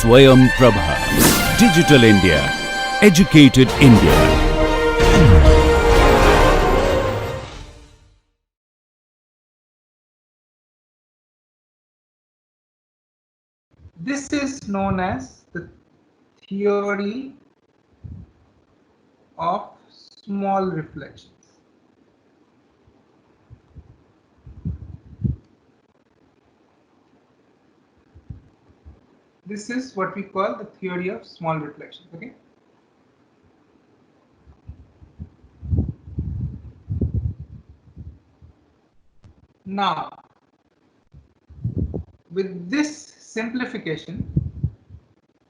Swayam Prabha. Digital India. Educated India. This is known as the theory of small reflections. This is what we call the theory of small reflections. Okay. Now, with this simplification,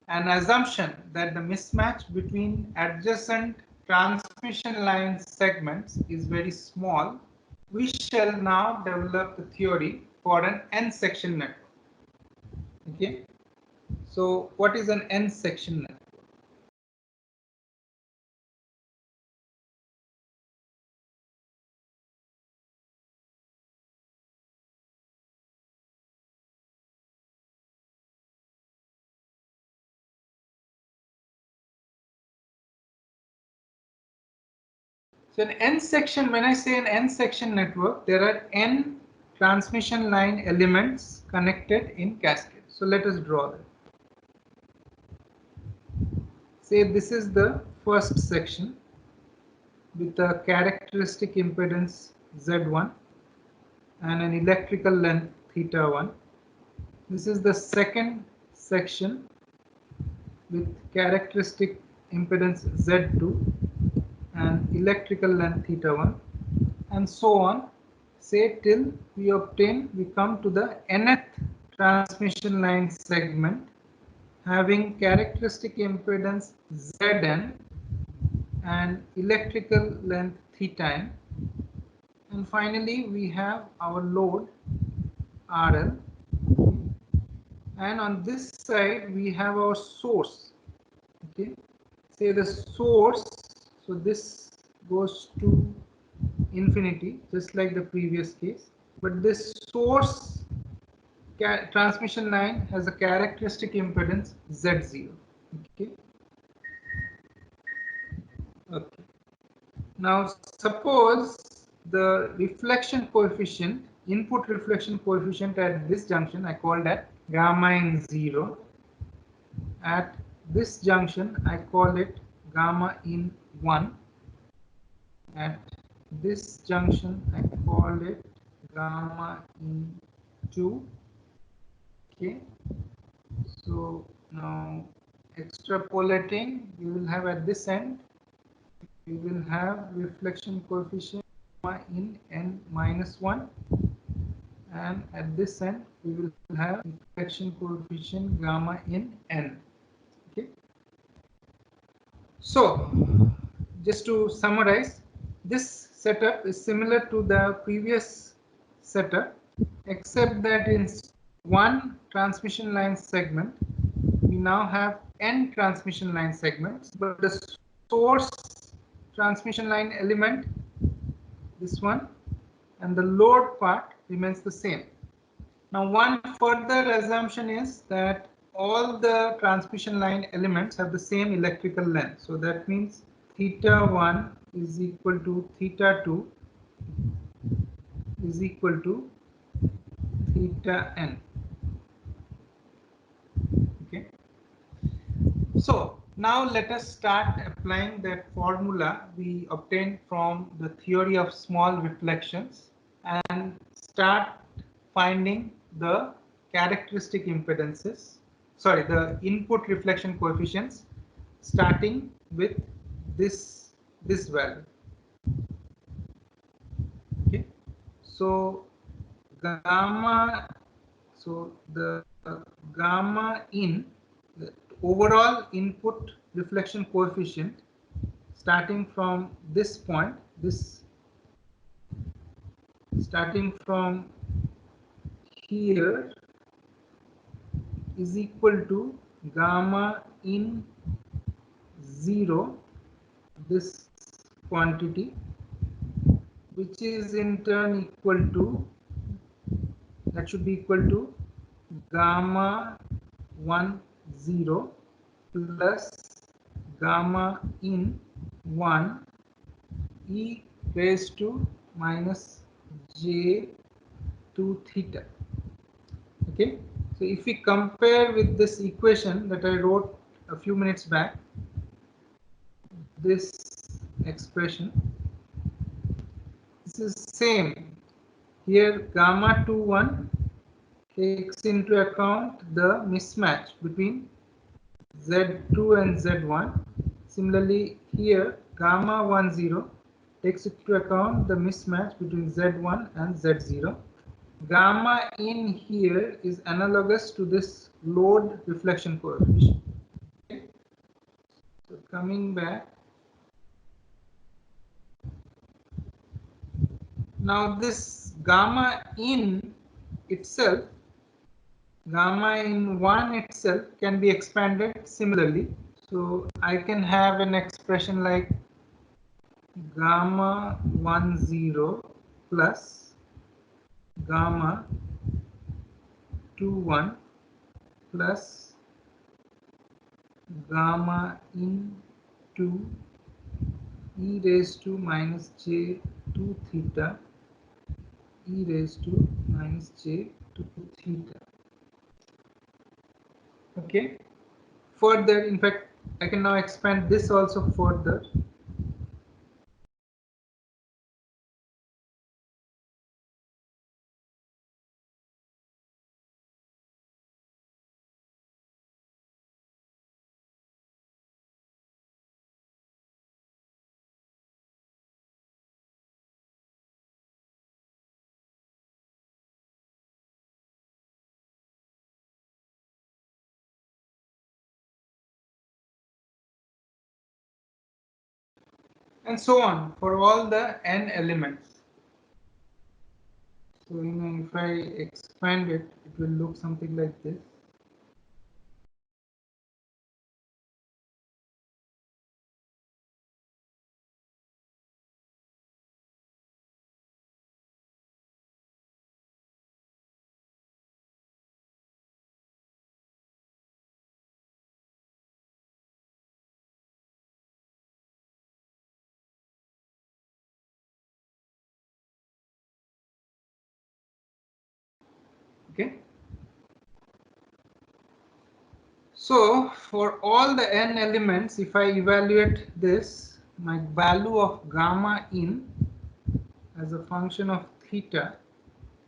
an assumption that the mismatch between adjacent transmission line segments is very small, we shall now develop the theory for an n-section network. Okay. So, what is an n-section network? So an n-section, when I say an n-section network, there are n transmission line elements connected in cascade. So let us draw that. Say this is the first section with a characteristic impedance Z1 and an electrical length θ1. This is the second section with characteristic impedance Z2 and electrical length θ1, and so on, say till we come to the nth transmission line segment having characteristic impedance Zn and electrical length θn, and finally we have our load RL, and on this side we have our source. Okay, say the source, so this goes to infinity just like the previous case, but this source transmission line has a characteristic impedance Z0. Okay. Okay. Now suppose the reflection coefficient, input reflection coefficient at this junction, I call that gamma in 0. At this junction I call it gamma in 1. At this junction I call it gamma in 2. Okay, so now extrapolating, you will have at this end, you will have reflection coefficient gamma in n minus 1, and at this end we will have reflection coefficient gamma in n. Okay, so just to summarize, this setup is similar to the previous setup, except that in one transmission line segment we now have n transmission line segments, but the source transmission line element, this one, and the load part remains the same. Now one further assumption is that all the transmission line elements have the same electrical length, so that means θ1 is equal to θ2 is equal to θn. Okay, so now let us start applying that formula we obtained from the theory of small reflections and start finding the characteristic impedances, sorry, the input reflection coefficients, starting with this value. Okay, so gamma, so the gamma in, the overall input reflection coefficient starting from this point, this starting from here is equal to gamma in 0, this quantity, which is in turn equal to, that should be equal to gamma 1 0 plus gamma in 1 e raised to minus j 2 theta. Okay, so if we compare with this equation that I wrote a few minutes back, this expression, this is same. Here gamma 21 takes into account the mismatch between Z2 and Z1. Similarly, here gamma 10 takes into account the mismatch between Z1 and Z0. Gamma in here is analogous to this load reflection coefficient. Okay. So coming back, now this gamma in itself, gamma in 1 itself can be expanded similarly. So I can have an expression like gamma 10 plus gamma 21 plus gamma in 2 e raised to minus j 2 theta e raised to minus j 2 theta. Okay, further, in fact, I can now expand this also further. And so on for all the n elements. So if I expand it, it will look something like this. Okay. So for all the n elements, if I evaluate this, my value of gamma in as a function of theta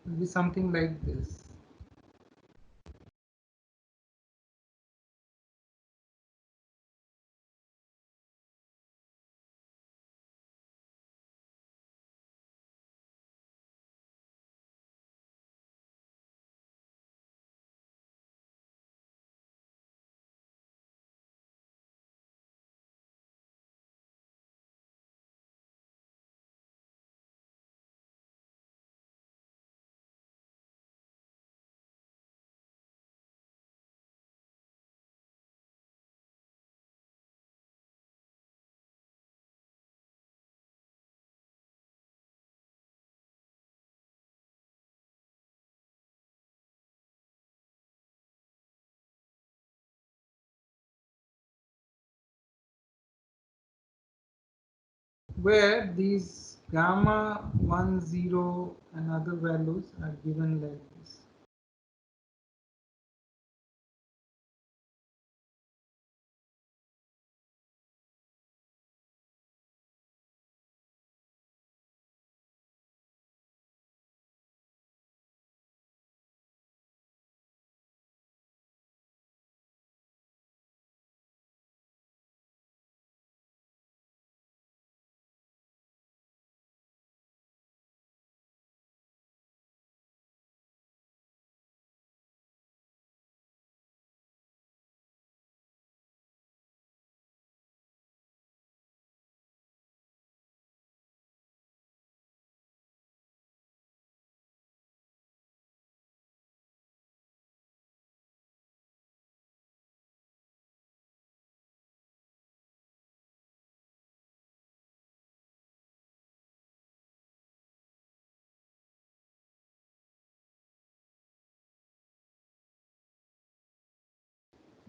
will be something like this. Where these gamma 10 and other values are given like this.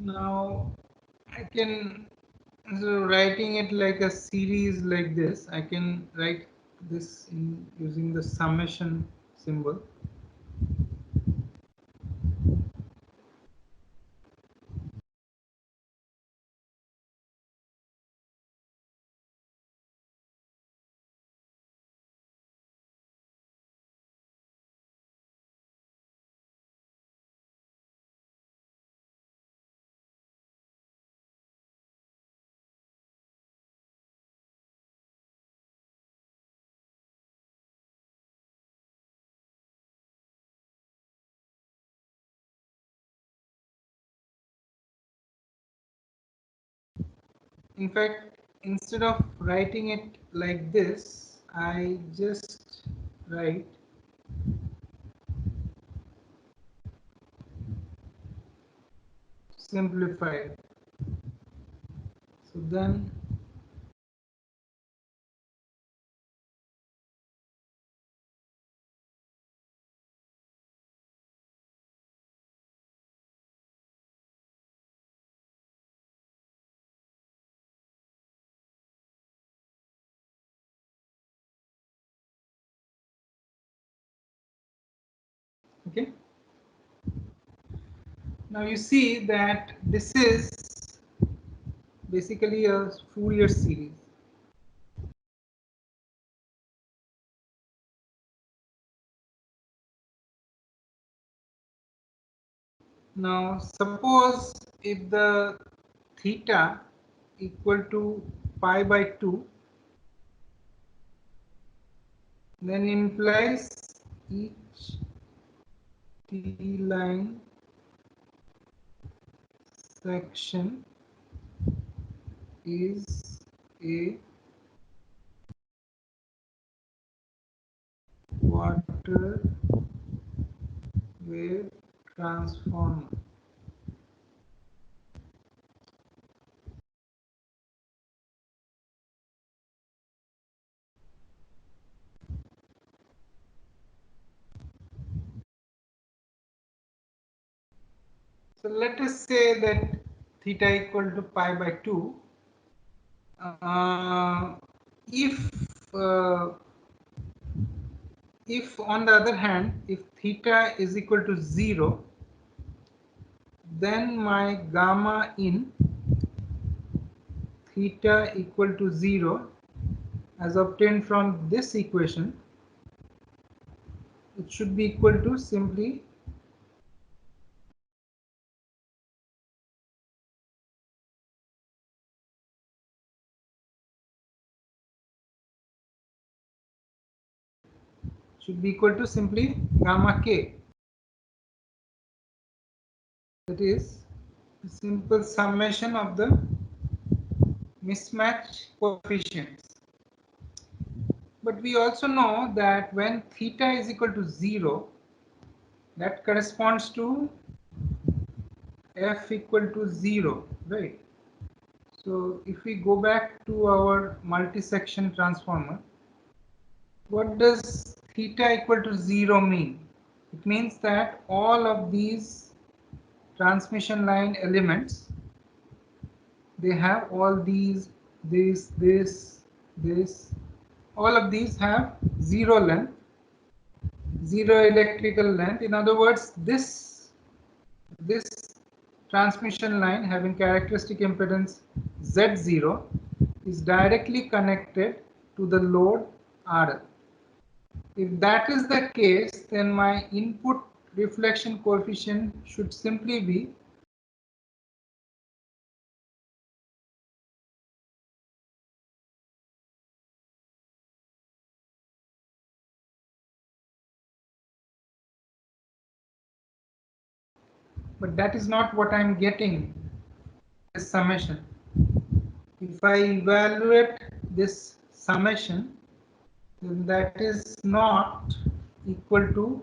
Now I can, so writing it like a series like this, I can write this using the summation symbol. In fact, instead of writing it like this, I just write simplified. So then okay. Now you see that this is basically a Fourier series. Now suppose if the theta equal to pi by 2, then implies each T line section is a quarter wave transformer. So let us say that theta equal to pi by 2. Uh, if uh, if on the other hand, if theta is equal to 0, then my gamma in theta equal to 0 as obtained from this equation, it should be equal to simply gamma k. That is a simple summation of the mismatch coefficients. But we also know that when theta is equal to 0, that corresponds to f equal to 0, right? So if we go back to our multi-section transformer, what does theta equal to 0 mean? It means that all of these transmission line elements, they have all these, this, all of these have zero length, zero electrical length. In other words, this transmission line having characteristic impedance Z0 is directly connected to the load RL. If that is the case, then my input reflection coefficient should simply be but that is not what I am getting this summation. If I evaluate this summation, then that is not equal to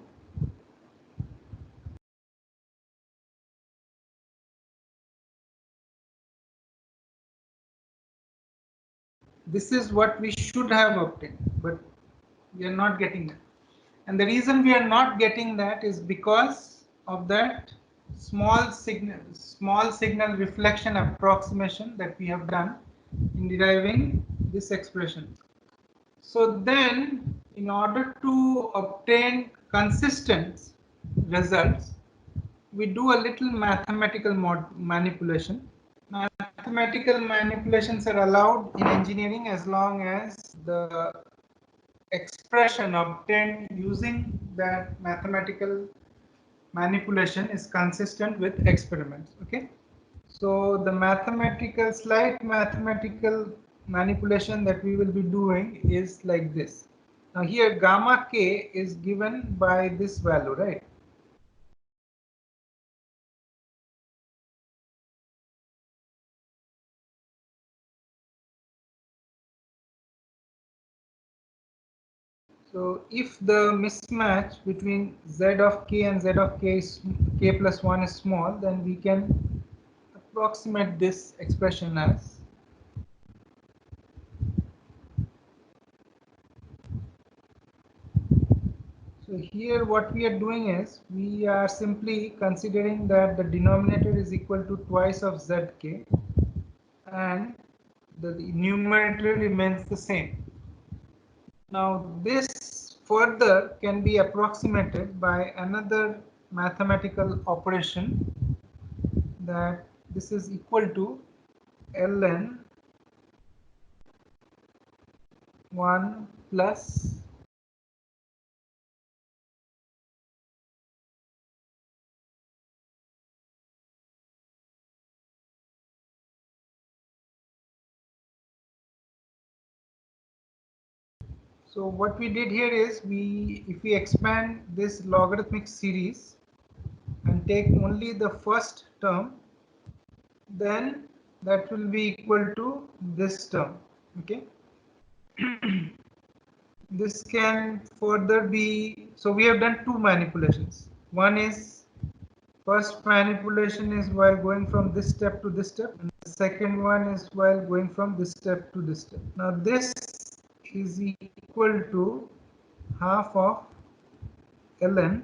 this is what we should have obtained, but we are not getting that. And the reason we are not getting that is because of that small signal reflection approximation that we have done in deriving this expression. So then, in order to obtain consistent results, we do a little mathematical manipulation. Mathematical manipulations are allowed in engineering as long as the expression obtained using that mathematical manipulation is consistent with experiments. Okay, so the slight mathematical manipulation that we will be doing is like this. Now here gamma k is given by this value, right? So if the mismatch between z of k and z of k is k plus 1 is small, then we can approximate this expression as so here what we are doing is we are simply considering that the denominator is equal to twice of zk and the numerator remains the same. Now this further can be approximated by another mathematical operation, that this is equal to ln 1 plus so what we did here is if we expand this logarithmic series and take only the first term, then that will be equal to this term. Okay, this can further be, so we have done two manipulations. One is, first manipulation is while going from this step to this step, and the second one is while going from this step to this step. Now this is equal to half of ln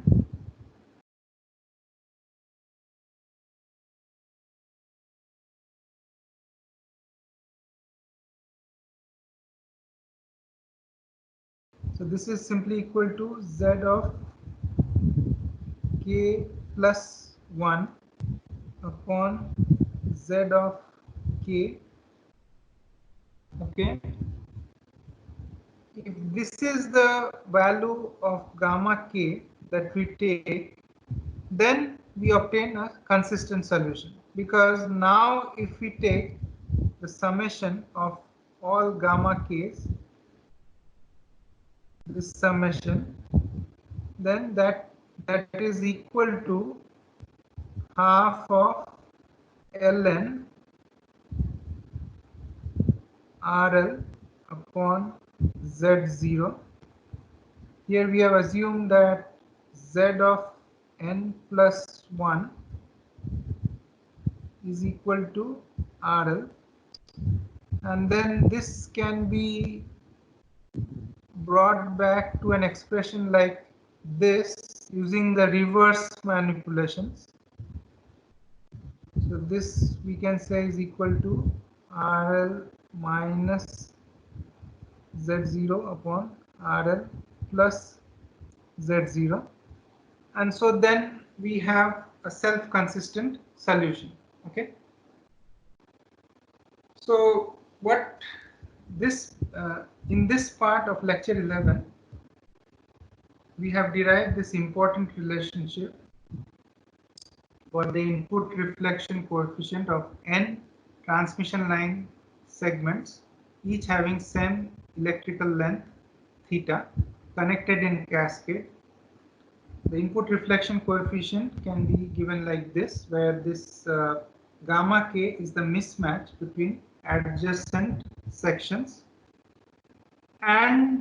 so this is simply equal to z of k plus 1 upon z of k. Okay, if this is the value of gamma k that we take, then we obtain a consistent solution, because now if we take the summation of all gamma k's, this summation, then that is equal to half of ln RL upon Z0. Here we have assumed that Z of n plus 1 is equal to RL, and then this can be brought back to an expression like this using the reverse manipulations. So this we can say is equal to RL minus Z0 upon RL plus Z0, and so then we have a self-consistent solution. Okay, so what this in this part of lecture 11 we have derived this important relationship for the input reflection coefficient of n transmission line segments, each having same electrical length theta, connected in cascade. The input reflection coefficient can be given like this, where this gamma k is the mismatch between adjacent sections, and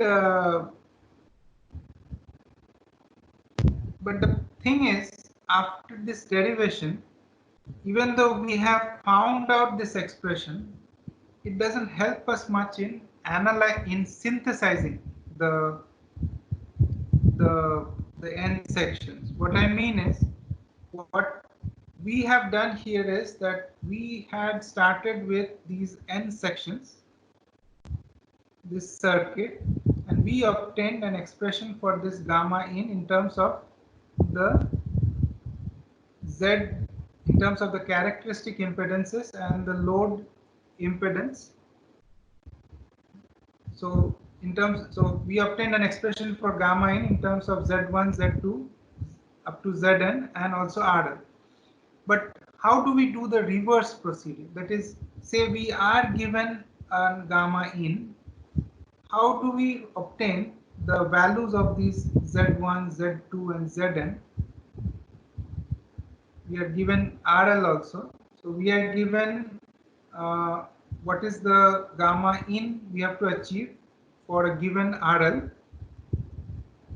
but the thing is, after this derivation, even though we have found out this expression, it doesn't help us much in synthesizing the the n sections. What I mean is, what we have done here is that we had started with these n sections, this circuit, and we obtained an expression for this gamma in terms of the z, in terms of the characteristic impedances and the load impedance. So we obtained an expression for gamma in terms of z1, z2 up to zn and also rl. But how do we do the reverse procedure? That is, say we are given a gamma in, how do we obtain the values of these z1, z2 and zn? We are given RL also. So we are given what is the gamma in we have to achieve for a given RL.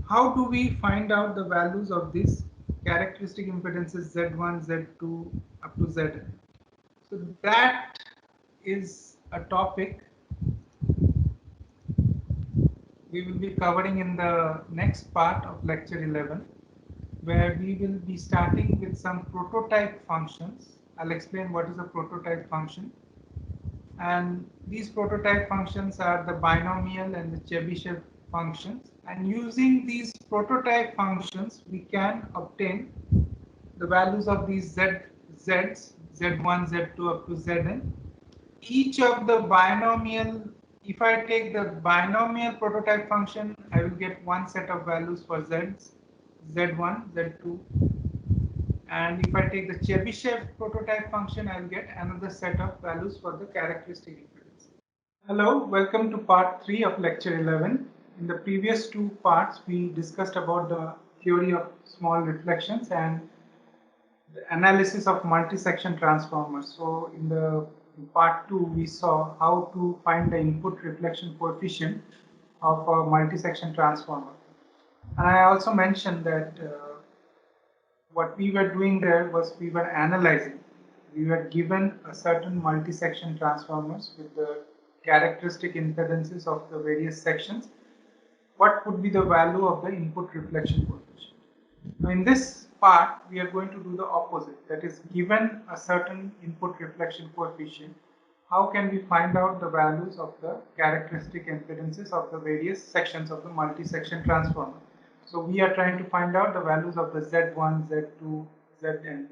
How do we find out the values of these characteristic impedances Z1, Z2 up to Zn? So that is a topic we will be covering in the next part of lecture 11, where we will be starting with some prototype functions. I'll explain what is a prototype function. And these prototype functions are the binomial and the Chebyshev functions. And using these prototype functions, we can obtain the values of these z's, z1, z2 up to zn. Each of the binomial, if I take the binomial prototype function, I will get one set of values for z's, z1, z2. And if I take the Chebyshev prototype function, I will get another set of values for the characteristic impedance. Hello, welcome to part 3 of lecture 11. In the previous two parts, we discussed about the theory of small reflections and the analysis of multi-section transformers. So in part 2, we saw how to find the input reflection coefficient of a multi-section transformer. And I also mentioned that what we were doing there was we were analyzing. We were given a certain multi-section transformers with the characteristic impedances of the various sections. What would be the value of the input reflection coefficient? Now in this part, we are going to do the opposite. That is, given a certain input reflection coefficient, how can we find out the values of the characteristic impedances of the various sections of the multi-section transformer? So we are trying to find out the values of the Z1, Z2, Zn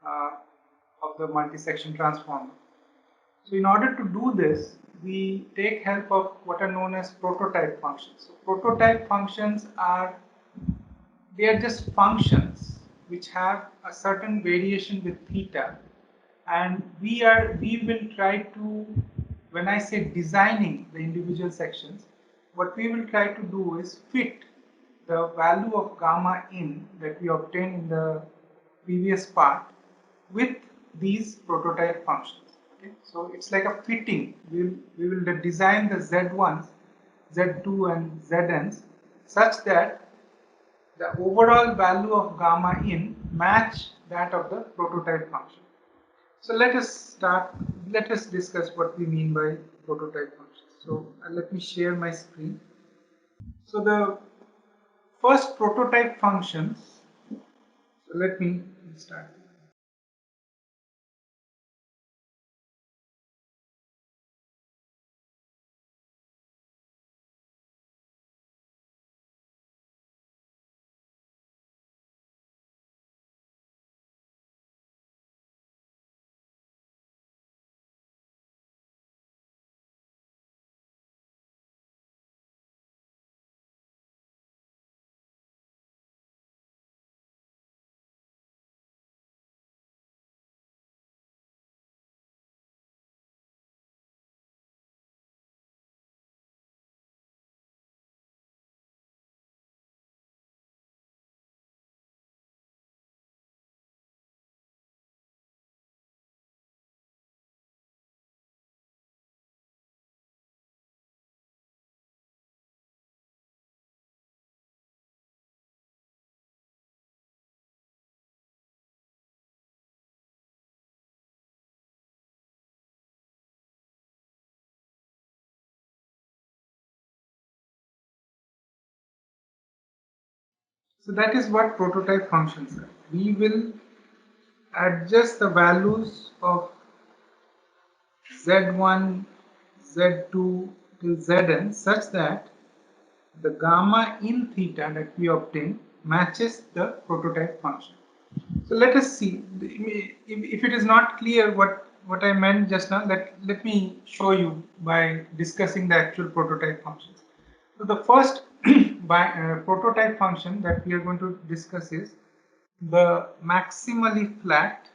of the multi-section transformer. So in order to do this, we take help of what are known as prototype functions. So prototype functions are, they are just functions which have a certain variation with theta, and we will try to, when I say designing the individual sections, what we will try to do is fit the value of gamma in that we obtained in the previous part with these prototype functions. Okay, so it's like a fitting. We will design the Z1s, Z2 and Zn's such that the overall value of gamma in match that of the prototype function. So let us discuss what we mean by prototype functions. So let me share my screen. So the first prototype functions, so let me start. So that is what prototype functions are. We will adjust the values of Z1, Z2 till Zn such that the gamma in theta that we obtain matches the prototype function. So let us see. If it is not clear what I meant just now, let me show you by discussing the actual prototype functions. So the first prototype function that we are going to discuss is the maximally flat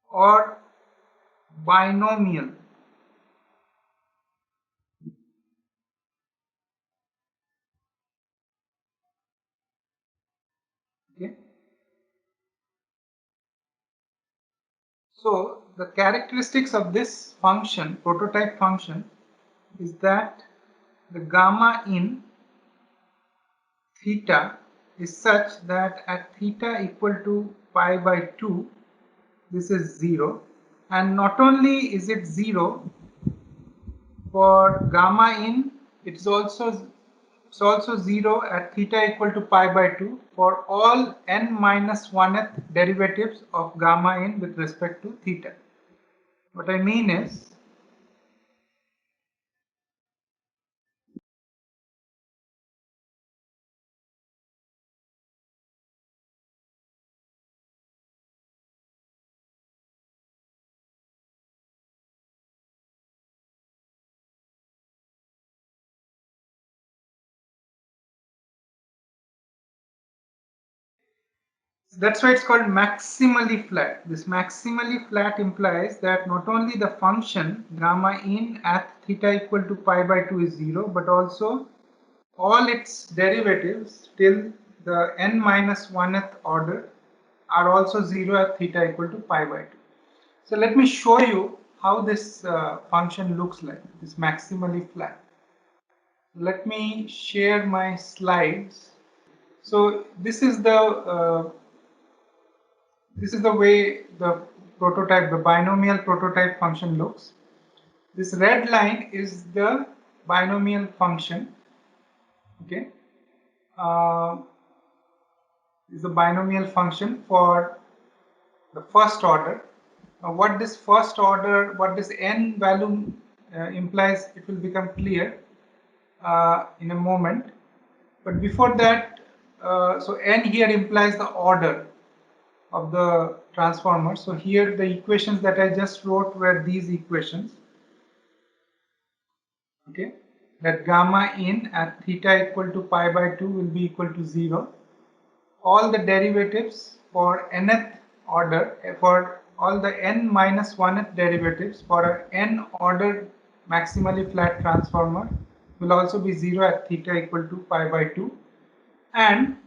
or binomial. Okay. So the characteristics of this function, prototype function, is that the gamma in theta is such that at theta equal to pi by 2, this is 0. And not only is it 0 for gamma in, it's also 0 at theta equal to pi by 2 for all n minus 1th derivatives of gamma in with respect to theta. What I mean is, that's why it's called maximally flat. This maximally flat implies that not only the function gamma in at theta equal to pi by 2 is 0, but also all its derivatives till the n minus 1th order are also 0 at theta equal to pi by 2. So let me show you how this function looks like, this maximally flat. Let me share my slides. So this is the way the prototype, the binomial prototype function looks. This red line is the binomial function. Okay, uh, is a binomial function for the first order. What this first order, what this n value implies, it will become clear in a moment. But before that, so n here implies the order of the transformer. So here the equations that I just wrote were these equations. Okay, that gamma in at theta equal to pi by 2 will be equal to 0. All the derivatives for nth order, for all the n minus 1th derivatives for an n ordered maximally flat transformer will also be 0 at theta equal to pi by 2. And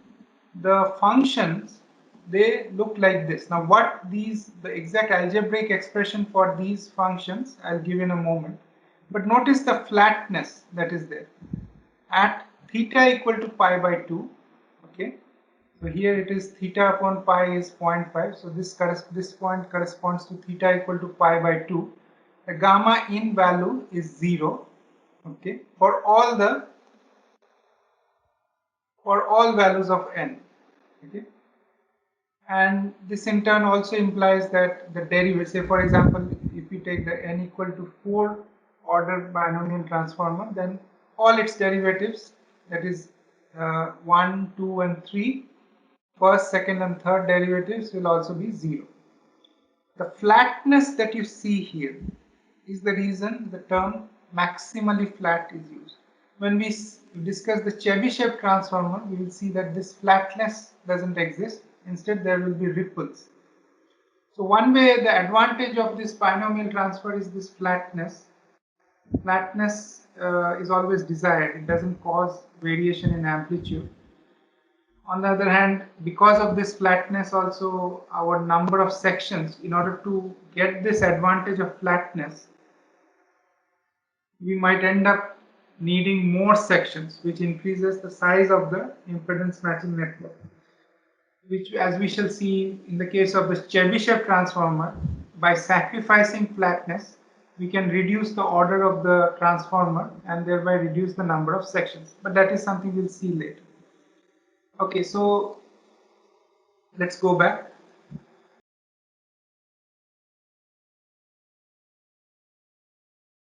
the functions, they look like this. Now what these, the exact algebraic expression for these functions I'll give in a moment, but notice the flatness that is there at theta equal to pi by 2. Okay, so here it is theta upon pi is 0.5, so this point corresponds to theta equal to pi by 2. The gamma in value is 0. Okay, for all values of n. Okay, and this in turn also implies that the derivative, say for example, if we take the n equal to 4 ordered binomial transformer, then all its derivatives, that is 1, 2 and 3, first, second and third derivatives will also be 0. The flatness that you see here is the reason the term maximally flat is used. When we discuss the Chebyshev transformer, we will see that this flatness doesn't exist. Instead, there will be ripples. So one way, the advantage of this binomial transfer is this flatness. Flatness is always desired. It doesn't cause variation in amplitude. On the other hand, because of this flatness also, our number of sections, in order to get this advantage of flatness, we might end up needing more sections, which increases the size of the impedance matching network, which, as we shall see in the case of the Chebyshev transformer, by sacrificing flatness, we can reduce the order of the transformer and thereby reduce the number of sections. But that is something we'll see later. Okay, so let's go back.